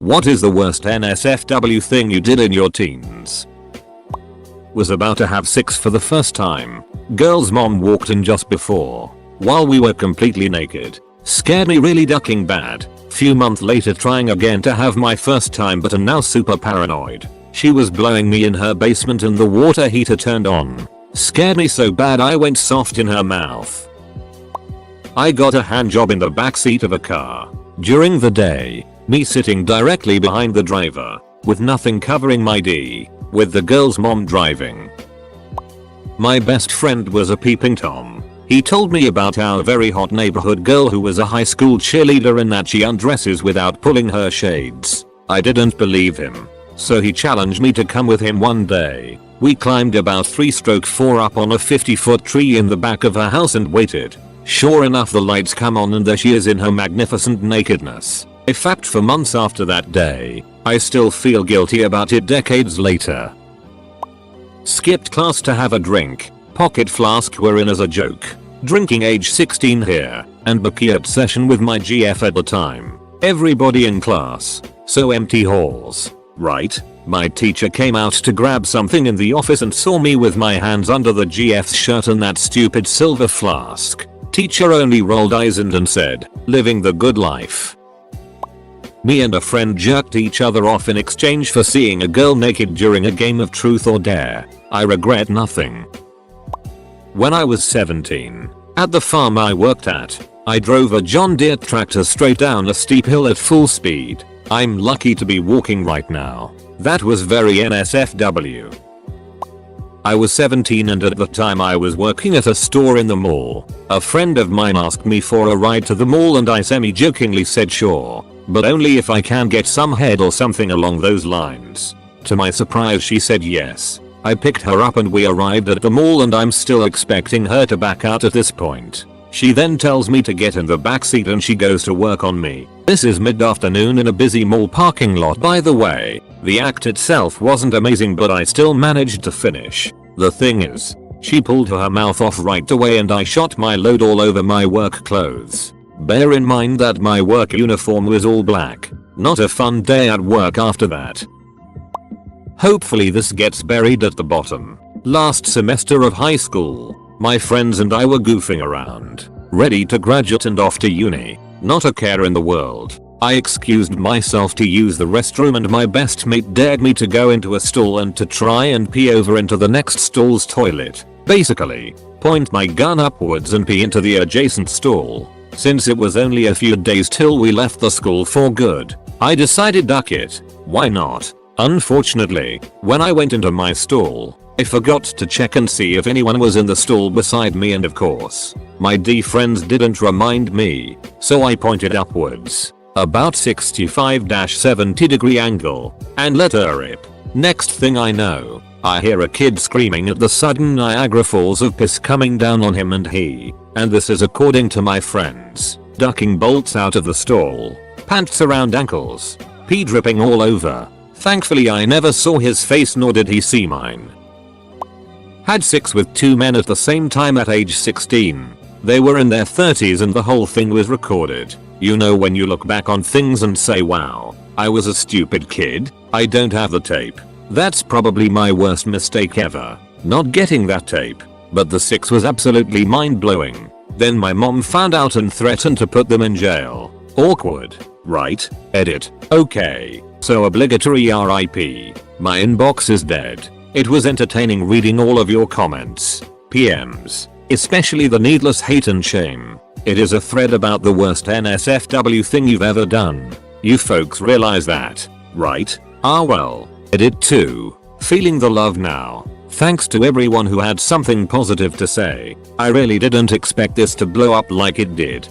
What is the worst NSFW thing you did in your teens? Was about to have sex for the first time. Girl's mom walked in just before. While we were completely naked. Scared me really ducking bad. Few months later trying again to have my first time but am now super paranoid. She was blowing me in her basement and the water heater turned on. Scared me so bad I went soft in her mouth. I got a hand job in the backseat of a car. During the day, me sitting directly behind the driver, with nothing covering my D, with the girl's mom driving. My best friend was a peeping Tom. He told me about our very hot neighborhood girl who was a high school cheerleader and that she undresses without pulling her shades. I didn't believe him. So he challenged me to come with him one day. We climbed about 3/4 up on a 50-foot tree in the back of her house and waited. Sure enough the lights come on and there she is in her magnificent nakedness. In fact for months after that day, I still feel guilty about it decades later. Skipped class to have a drink. Pocket flask were in as a joke. Drinking age 16 here, and MacLeod session with my GF at the time. Everybody in class. So empty halls. Right? My teacher came out to grab something in the office and saw me with my hands under the GF's shirt and that stupid silver flask. Teacher only rolled eyes and said, "Living the good life." Me and a friend jerked each other off in exchange for seeing a girl naked during a game of truth or dare. I regret nothing. When I was 17, at the farm I worked at, I drove a John Deere tractor straight down a steep hill at full speed. I'm lucky to be walking right now. That was very NSFW. I was 17 and at the time I was working at a store in the mall. A friend of mine asked me for a ride to the mall and I semi-jokingly said sure, but only if I can get some head or something along those lines. To my surprise she said yes. I picked her up and we arrived at the mall and I'm still expecting her to back out at this point. She then tells me to get in the backseat and she goes to work on me. This is mid-afternoon in a busy mall parking lot by the way. The act itself wasn't amazing but I still managed to finish. The thing is, she pulled her mouth off right away and I shot my load all over my work clothes. Bear in mind that my work uniform was all black. Not a fun day at work after that. Hopefully this gets buried at the bottom. Last semester of high school, my friends and I were goofing around, ready to graduate and off to uni. Not a care in the world. I excused myself to use the restroom and my best mate dared me to go into a stall and to try and pee over into the next stall's toilet. Basically, point my gun upwards and pee into the adjacent stall. Since it was only a few days till we left the school for good, I decided duck it. Why not? Unfortunately, when I went into my stall, I forgot to check and see if anyone was in the stall beside me and of course, my D friends didn't remind me, so I pointed upwards, about 65-70 angle, and let her rip. Next thing I know, I hear a kid screaming at the sudden Niagara Falls of piss coming down on him and this is according to my friends, ducking bolts out of the stall, pants around ankles, pee dripping all over. Thankfully I never saw his face nor did he see mine. Had sex with 2 men at the same time at age 16. They were in their 30s and the whole thing was recorded. You know when you look back on things and say wow, I was a stupid kid, I don't have the tape. That's probably my worst mistake ever, not getting that tape. But the sex was absolutely mind-blowing. Then my mom found out and threatened to put them in jail. Awkward, right? Edit. Okay, so obligatory RIP. My inbox is dead. It was entertaining reading all of your comments, PMs, especially the needless hate and shame. It is a thread about the worst NSFW thing you've ever done. You folks realize that, right? Ah well, edit too. Feeling the love now. Thanks to everyone who had something positive to say. I really didn't expect this to blow up like it did.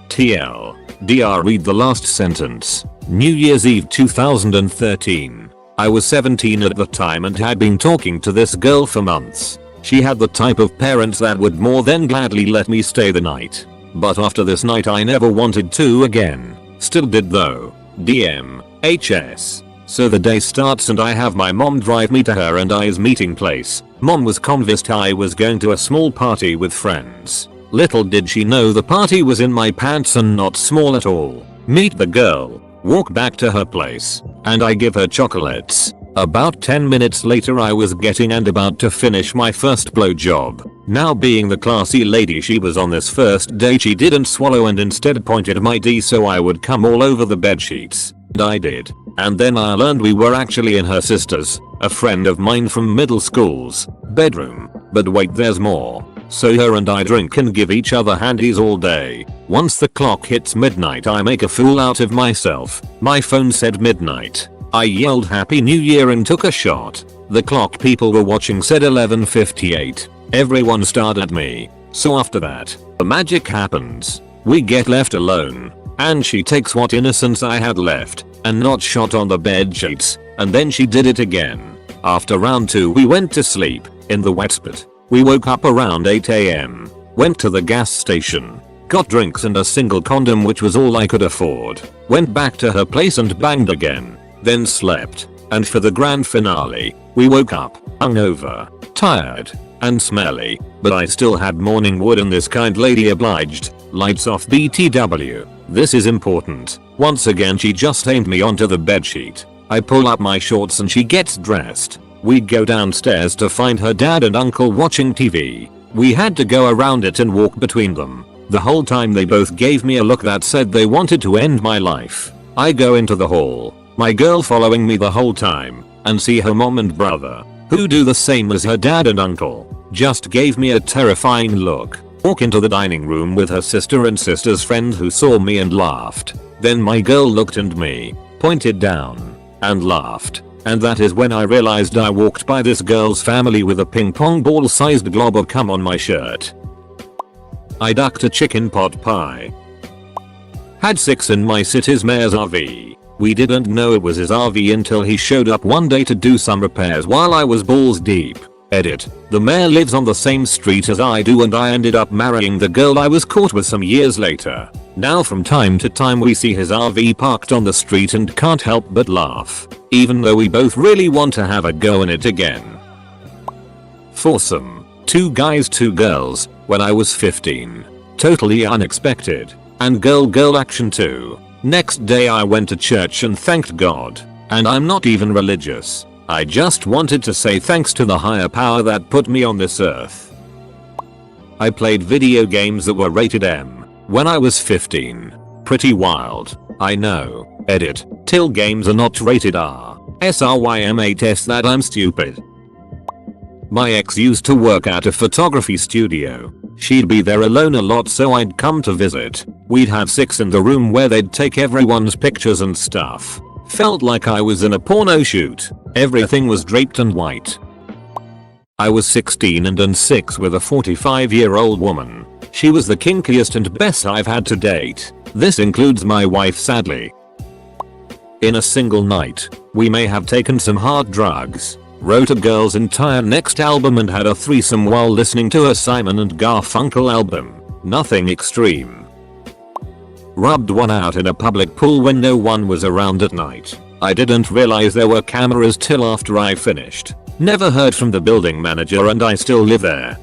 TL. DR read the last sentence. New Year's Eve 2013. I was 17 at the time and had been talking to this girl for months. She had the type of parents that would more than gladly let me stay the night. But after this night I never wanted to again. Still did though. DM. HS. So the day starts and I have my mom drive me to her and I's meeting place. Mom was convinced I was going to a small party with friends. Little did she know the party was in my pants and not small at all. Meet the girl. walk back to her place, and I give her chocolates. About 10 minutes later I was getting and about to finish my first blowjob. Now being the classy lady she was on this first date, she didn't swallow and instead pointed my D so I would come all over the bedsheets. And I did. And then I learned we were actually in her sister's, a friend of mine from middle school's, bedroom. But wait, there's more. So her and I drink and give each other handies all day. Once the clock hits midnight I make a fool out of myself. My phone said midnight. I yelled Happy New Year and took a shot. The clock people were watching said 11:58. Everyone stared at me. So after that, the magic happens. We get left alone. And she takes what innocence I had left and not shot on the bed sheets, and then she did it again. After round 2 we went to sleep in the wet spot. We woke up around 8 AM, went to the gas station, got drinks and a single condom which was all I could afford, went back to her place and banged again, then slept, and for the grand finale, we woke up, hungover, tired, and smelly, but I still had morning wood and this kind lady obliged. Lights off BTW. This is important. Once again she just aimed me onto the bedsheet. I pull up my shorts and she gets dressed. We go downstairs to find her dad and uncle watching TV. We had to go around it and walk between them. The whole time they both gave me a look that said they wanted to end my life. I go into the hall, my girl following me the whole time, and see her mom and brother, who do the same as her dad and uncle, just gave me a terrifying look. Walk into the dining room with her sister and sister's friend who saw me and laughed. Then my girl looked at me, pointed down, and laughed. And that is when I realized I walked by this girl's family with a ping pong ball sized glob of cum on my shirt. I ducked a chicken pot pie. Had sex in my city's mayor's RV. We didn't know it was his RV until he showed up one day to do some repairs while I was balls deep. Edit. The mayor lives on the same street as I do and I ended up marrying the girl I was caught with some years later. Now from time to time we see his RV parked on the street and can't help but laugh, even though we both really want to have a go in it again. Foursome. 2 guys 2 girls, when I was 15. Totally unexpected. And girl action too. Next day I went to church and thanked God. And I'm not even religious. I just wanted to say thanks to the higher power that put me on this earth. I played video games that were rated M when I was 15. Pretty wild, I know. Edit. Till games are not rated R. SRYM8S that I'm stupid. My ex used to work at a photography studio. She'd be there alone a lot so I'd come to visit. We'd have sex in the room where they'd take everyone's pictures and stuff. Felt like I was in a porno shoot. Everything was draped and white. I was 16 and in 6 with a 45-year-old woman. She was the kinkiest and best I've had to date. This includes my wife sadly. In a single night, we may have taken some hard drugs, wrote a girl's entire next album and had a threesome while listening to a Simon and Garfunkel album. Nothing extreme. Rubbed one out in a public pool when no one was around at night. I didn't realize there were cameras till after I finished. Never heard from the building manager and I still live there.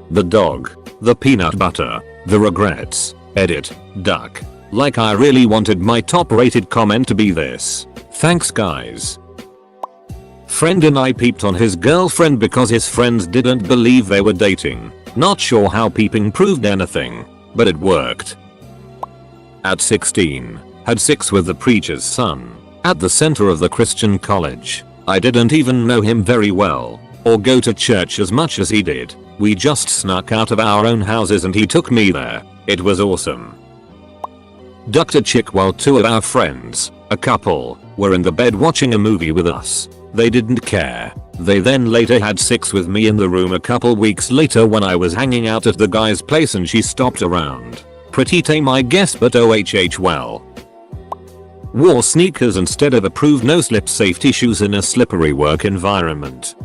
The dog. The peanut butter. The regrets. Edit. Duck. Like I really wanted my top rated comment to be this. Thanks guys. Friend and I peeped on his girlfriend because his friends didn't believe they were dating. Not sure how peeping proved anything, but it worked. At 16, had sex with the preacher's son, at the center of the Christian college. I didn't even know him very well, or go to church as much as he did. We just snuck out of our own houses and he took me there. It was awesome. Ducked a chick while 2 of our friends, a couple, were in the bed watching a movie with us. They didn't care. They then later had sex with me in the room a couple weeks later when I was hanging out at the guy's place and she stopped around. Pretty tame I guess, but OHH well. Wore sneakers instead of approved no-slip safety shoes in a slippery work environment.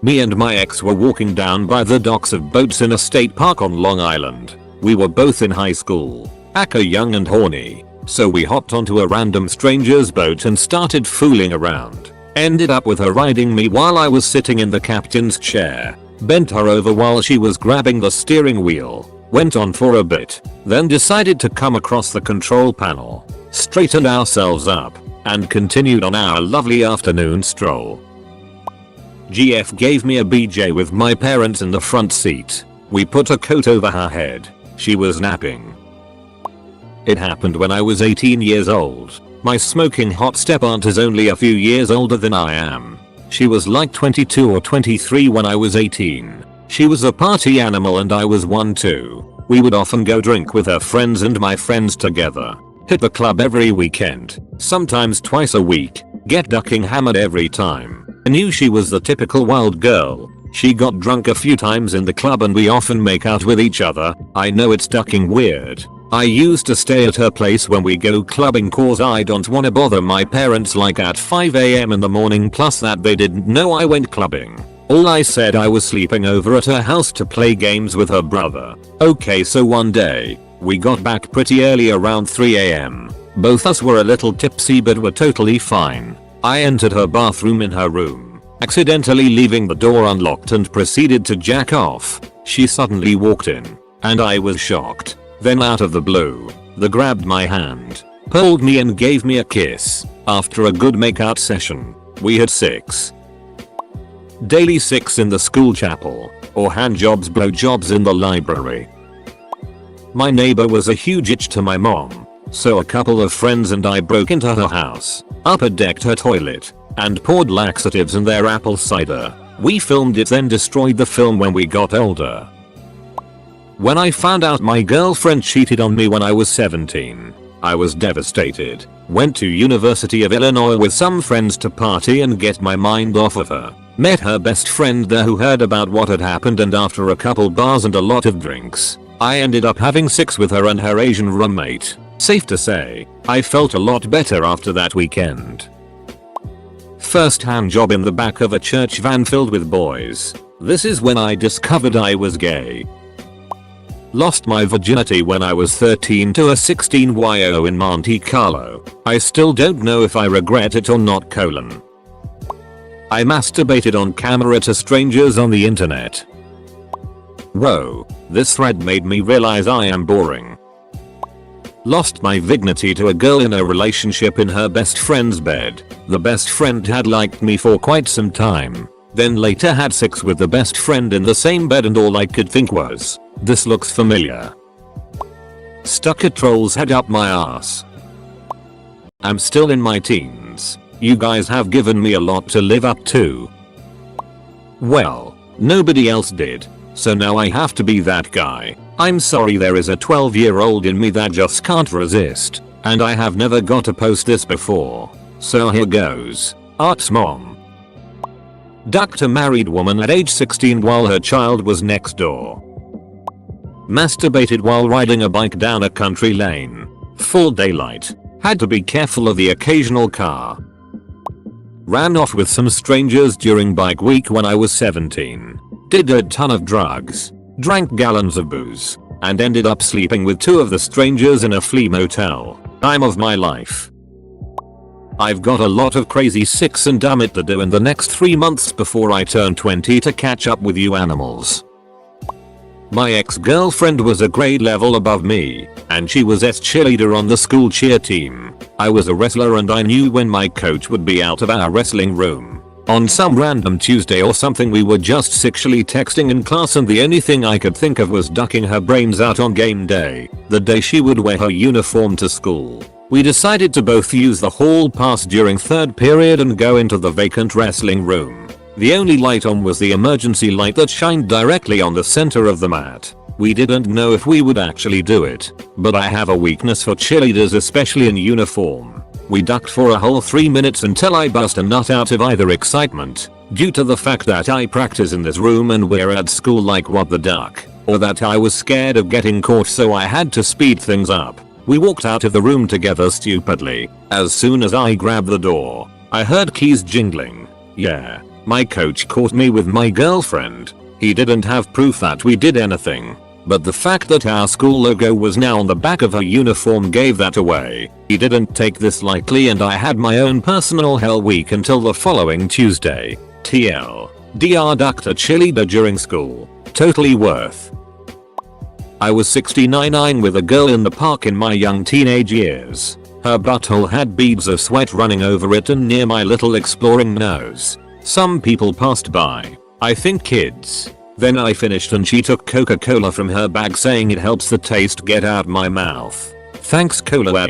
Me and my ex were walking down by the docks of boats in a state park on Long Island. We were both in high school, aka young and horny, so we hopped onto a random stranger's boat and started fooling around. Ended up with her riding me while I was sitting in the captain's chair. Bent her over while she was grabbing the steering wheel. Went on for a bit, then decided to come across the control panel, straightened ourselves up, and continued on our lovely afternoon stroll. GF gave me a BJ with my parents in the front seat. We put a coat over her head. She was napping. It happened when I was 18 years old. My smoking hot step-aunt is only a few years older than I am. She was like 22 or 23 when I was 18. She was a party animal and I was one too. We would often go drink with her friends and my friends together. Hit the club every weekend, sometimes twice a week, get ducking hammered every time. I knew she was the typical wild girl. She got drunk a few times in the club and we often make out with each other. I know it's ducking weird. I used to stay at her place when we go clubbing cause I don't wanna bother my parents like at 5 AM in the morning, plus that they didn't know I went clubbing. All I said I was sleeping over at her house to play games with her brother. Okay, so one day, we got back pretty early around 3 AM. Both us were a little tipsy but were totally fine. I entered her bathroom in her room, accidentally leaving the door unlocked and proceeded to jack off. She suddenly walked in, and I was shocked. Then out of the blue, they grabbed my hand, pulled me and gave me a kiss. After a good makeout session, we had sex. Daily sex in the school chapel, or handjobs blowjobs in the library. My neighbor was a huge itch to my mom, so a couple of friends and I broke into her house, upper decked her toilet, and poured laxatives in their apple cider. We filmed it then destroyed the film when we got older. When I found out my girlfriend cheated on me when I was 17, I was devastated. Went to University of Illinois with some friends to party and get my mind off of her. Met her best friend there who heard about what had happened, and after a couple bars and a lot of drinks, I ended up having sex with her and her Asian roommate. Safe to say, I felt a lot better after that weekend. First hand job in the back of a church van filled with boys. This is when I discovered I was gay. Lost my virginity when I was 13 to a 16-year-old in Monte Carlo. I still don't know if I regret it or not. I masturbated on camera to strangers on the internet. Whoa, this thread made me realize I am boring. Lost my virginity to a girl in a relationship in her best friend's bed. The best friend had liked me for quite some time, then later had sex with the best friend in the same bed, and all I could think was, this looks familiar. Stuck a troll's head up my ass. I'm still in my teens. You guys have given me a lot to live up to. Well, nobody else did, so now I have to be that guy. I'm sorry, there is a 12-year-old in me that just can't resist, and I have never got to post this before. So here goes. Art's mom ducked a married woman at age 16 while her child was next door. Masturbated while riding a bike down a country lane. Full daylight. Had to be careful of the occasional car. Ran off with some strangers during bike week when I was 17. Did a ton of drugs. Drank gallons of booze. And ended up sleeping with two of the strangers in a flea motel. Time of my life. I've got a lot of crazy six and damn it to do in the next 3 months before I turn 20 to catch up with you animals. My ex-girlfriend was a grade level above me, and she was cheerleader on the school cheer team. I was a wrestler and I knew when my coach would be out of our wrestling room. On some random Tuesday or something we were just sexually texting in class, and the only thing I could think of was ducking her brains out on game day, the day she would wear her uniform to school. We decided to both use the hall pass during third period and go into the vacant wrestling room. The only light on was the emergency light that shined directly on the center of the mat. We didn't know if we would actually do it, but I have a weakness for cheerleaders, especially in uniform. We ducked for a whole 3 minutes until I bust a nut out of either excitement, due to the fact that I practice in this room and we're at school like what the duck, or that I was scared of getting caught so I had to speed things up. We walked out of the room together stupidly. As soon as I grabbed the door, I heard keys jingling. Yeah. My coach caught me with my girlfriend. He didn't have proof that we did anything, but the fact that our school logo was now on the back of her uniform gave that away. He didn't take this lightly and I had my own personal hell week until the following Tuesday. TL. DR ducked a cheerleader during school. Totally worth. I was 69 with a girl in the park in my young teenage years. Her butthole had beads of sweat running over it and near my little exploring nose. Some people passed by. I think kids. Then I finished and she took Coca-Cola from her bag saying it helps the taste get out my mouth. Thanks Cola.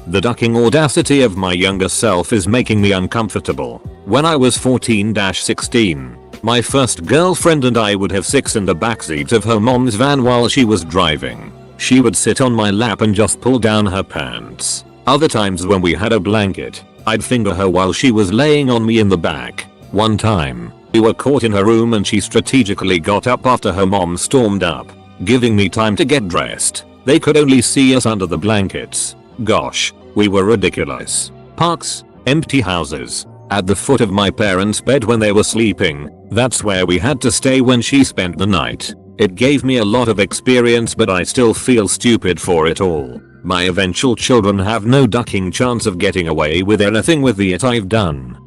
The ducking audacity of my younger self is making me uncomfortable. When I was 14-16, my first girlfriend and I would have sex in the backseat of her mom's van while she was driving. She would sit on my lap and just pull down her pants. Other times when we had a blanket, I'd finger her while she was laying on me in the back. One time, we were caught in her room and she strategically got up after her mom stormed up, giving me time to get dressed. They could only see us under the blankets. Gosh, we were ridiculous. Parks, empty houses, at the foot of my parents' bed when they were sleeping. That's where we had to stay when she spent the night. It gave me a lot of experience, but I still feel stupid for it all. My eventual children have no ducking chance of getting away with anything with the it I've done.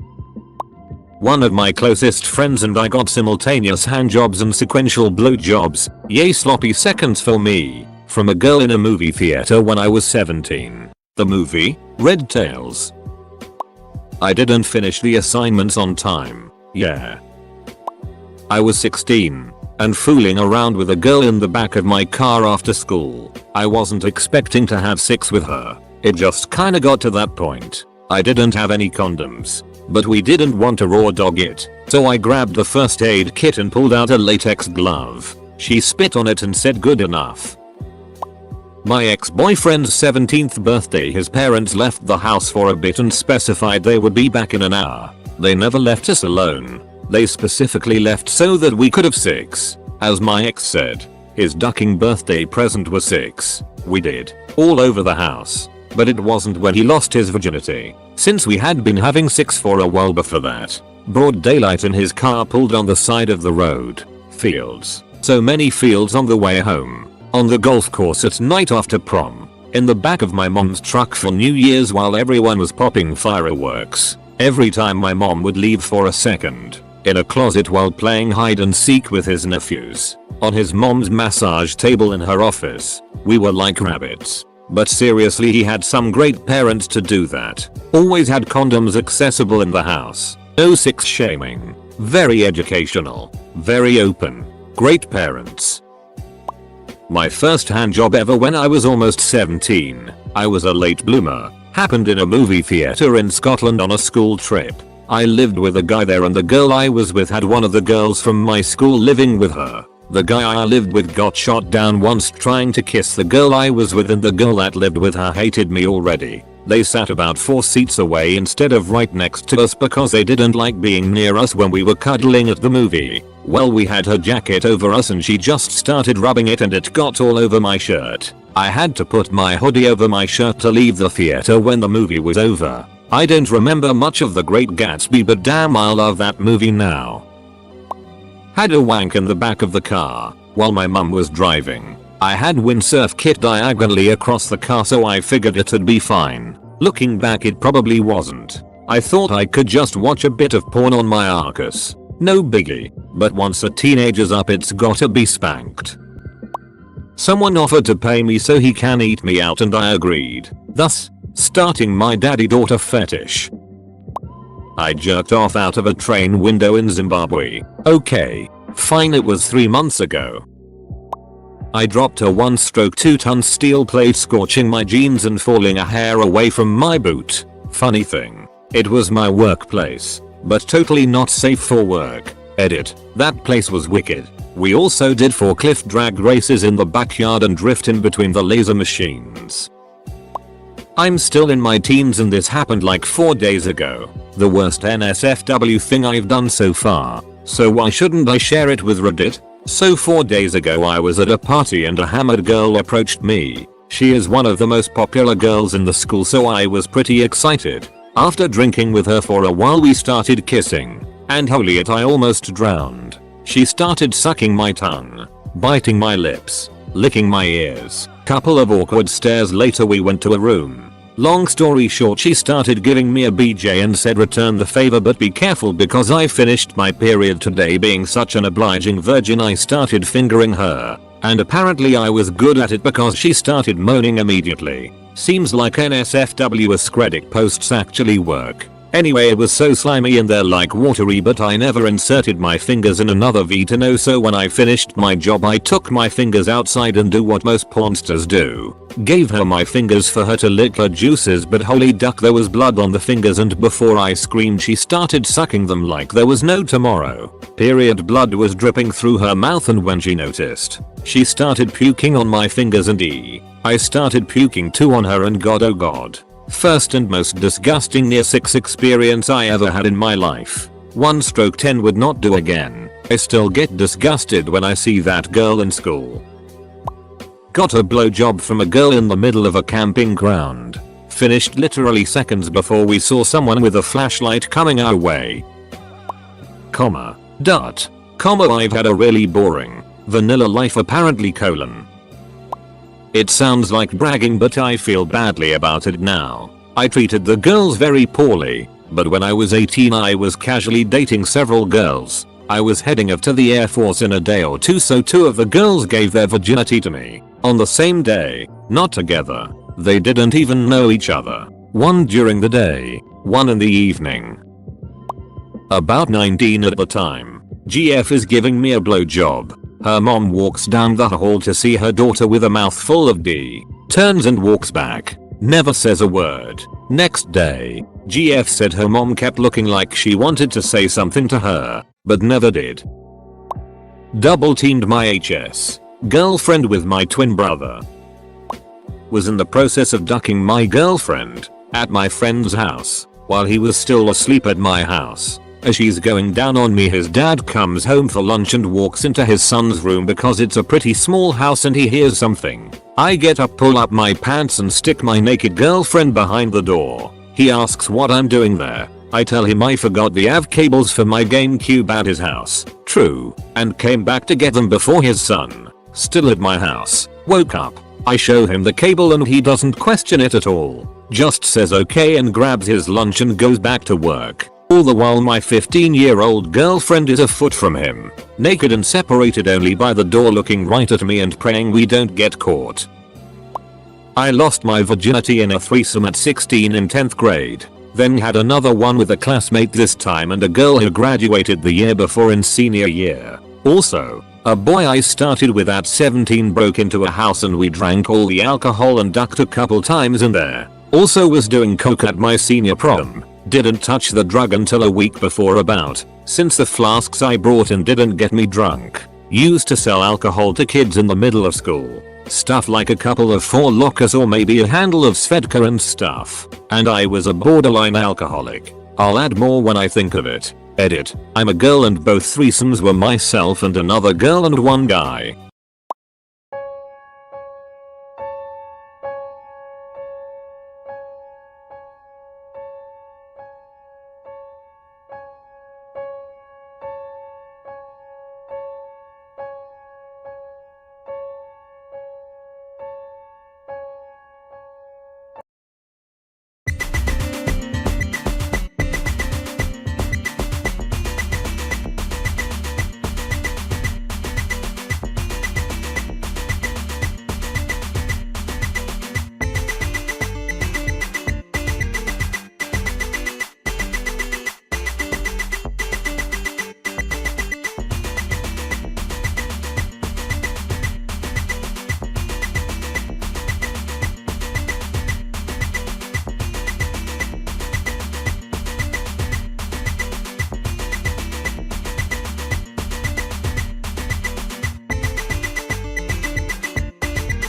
One of my closest friends and I got simultaneous handjobs and sequential blowjobs, yay sloppy seconds for me, from a girl in a movie theater when I was 17. The movie? Red Tails. I didn't finish the assignments on time. Yeah. I was 16 and fooling around with a girl in the back of my car after school. I wasn't expecting to have sex with her. It just kinda got to that point. I didn't have any condoms, but we didn't want to raw dog it, so I grabbed the first aid kit and pulled out a latex glove. She spit on it and said good enough. My ex-boyfriend's 17th birthday, his parents left the house for a bit and specified they would be back in an hour. They never left us alone. They specifically left so that we could have sex. As my ex said, his ducking birthday present was sex. We did. All over the house. But it wasn't when he lost his virginity, since we had been having sex for a while before that. Broad daylight and his car pulled on the side of the road. Fields. So many fields on the way home. On the golf course at night after prom. In the back of my mom's truck for New Year's while everyone was popping fireworks. Every time my mom would leave for a second. In a closet while playing hide and seek with his nephews. On his mom's massage table in her office. We were like rabbits. But seriously, he had some great parents to do that. Always had condoms accessible in the house. No sex shaming. Very educational. Very open. Great parents. My first handjob ever when I was almost 17. I was a late bloomer. Happened in a movie theater in Scotland on a school trip. I lived with a guy there and the girl I was with had one of the girls from my school living with her. The guy I lived with got shot down once trying to kiss the girl I was with, and the girl that lived with her hated me already. They sat about 4 seats away instead of right next to us because they didn't like being near us when we were cuddling at the movie. Well, we had her jacket over us and she just started rubbing it and it got all over my shirt. I had to put my hoodie over my shirt to leave the theater when the movie was over. I don't remember much of The Great Gatsby, but damn, I love that movie now. Had a wank in the back of the car while my mum was driving. I had windsurf kit diagonally across the car, so I figured it'd be fine. Looking back, it probably wasn't. I thought I could just watch a bit of porn on my Arcus. No biggie. But once a teenager's up, it's gotta be spanked. Someone offered to pay me so he can eat me out and I agreed, thus starting my daddy-daughter fetish. I jerked off out of a train window in Zimbabwe. Okay, fine, it was 3 months ago. I dropped a 1-stroke 2-ton steel plate, scorching my jeans and falling a hair away from my boot. Funny thing, it was my workplace, but totally not safe for work. Edit. That place was wicked. We also did forklift drag races in the backyard and drift in between the laser machines. I'm still in my teens and this happened like 4 days ago. The worst NSFW thing I've done so far. So why shouldn't I share it with Reddit? So 4 days ago I was at a party and a hammered girl approached me. She is one of the most popular girls in the school, so I was pretty excited. After drinking with her for a while, we started kissing. And holy it, I almost drowned. She started sucking my tongue, biting my lips, licking my ears. Couple of awkward stares later, we went to a room. Long story short, she started giving me a BJ and said return the favor but be careful because I finished my period today. Being such an obliging virgin, I started fingering her. And apparently I was good at it because she started moaning immediately. Seems like NSFW AskReddit posts actually work. Anyway, it was so slimy in there like watery, but I never inserted my fingers in another V to know, so when I finished my job I took my fingers outside and do what most pornsters do. Gave her my fingers for her to lick her juices, but holy duck, there was blood on the fingers, and before I screamed she started sucking them like there was no tomorrow. Period blood was dripping through her mouth, and when she noticed, she started puking on my fingers, and I started puking too on her, and god oh god. First and most disgusting near sex experience I ever had in my life. 1/10 would not do again. I still get disgusted when I see that girl in school. Got a blowjob from a girl in the middle of a camping ground. Finished literally seconds before we saw someone with a flashlight coming our way. Comma. Dot. Comma. I've had a really boring, vanilla life apparently colon. It sounds like bragging, but I feel badly about it now. I treated the girls very poorly, but when I was 18 I was casually dating several girls. I was heading off to the Air Force in a day or two, so 2 of the girls gave their virginity to me. On the same day, not together. They didn't even know each other. 1 during the day, 1 in the evening. About 19 at the time. GF is giving me a blowjob. Her mom walks down the hall to see her daughter with a mouthful of D. Turns and walks back. Never says a word. Next day, GF said her mom kept looking like she wanted to say something to her, but never did. Double teamed my HS girlfriend with my twin brother. Was in the process of ducking my girlfriend at my friend's house while he was still asleep at my house. As she's going down on me, his dad comes home for lunch and walks into his son's room because it's a pretty small house, and he hears something. I get up, pull up my pants and stick my naked girlfriend behind the door. He asks what I'm doing there. I tell him I forgot the AV cables for my GameCube at his house. True. And came back to get them before his son, still at my house, woke up. I show him the cable and he doesn't question it at all. Just says okay and grabs his lunch and goes back to work. All the while my 15-year-old girlfriend is a foot from him, naked and separated only by the door, looking right at me and praying we don't get caught. I lost my virginity in a threesome at 16 in 10th grade. Then had another one with a classmate this time, and a girl who graduated the year before in senior year. Also, a boy I started with at 17 broke into a house and we drank all the alcohol and ducked a couple times in there. Also was doing coke at my senior prom. Didn't touch the drug until a week before, about, since the flasks I brought in didn't get me drunk. Used to sell alcohol to kids in the middle of school. Stuff like a couple of 4 lockers or maybe a handle of Svedka and stuff. And I was a borderline alcoholic. I'll add more when I think of it. Edit. I'm a girl and both threesomes were myself and another girl and one guy.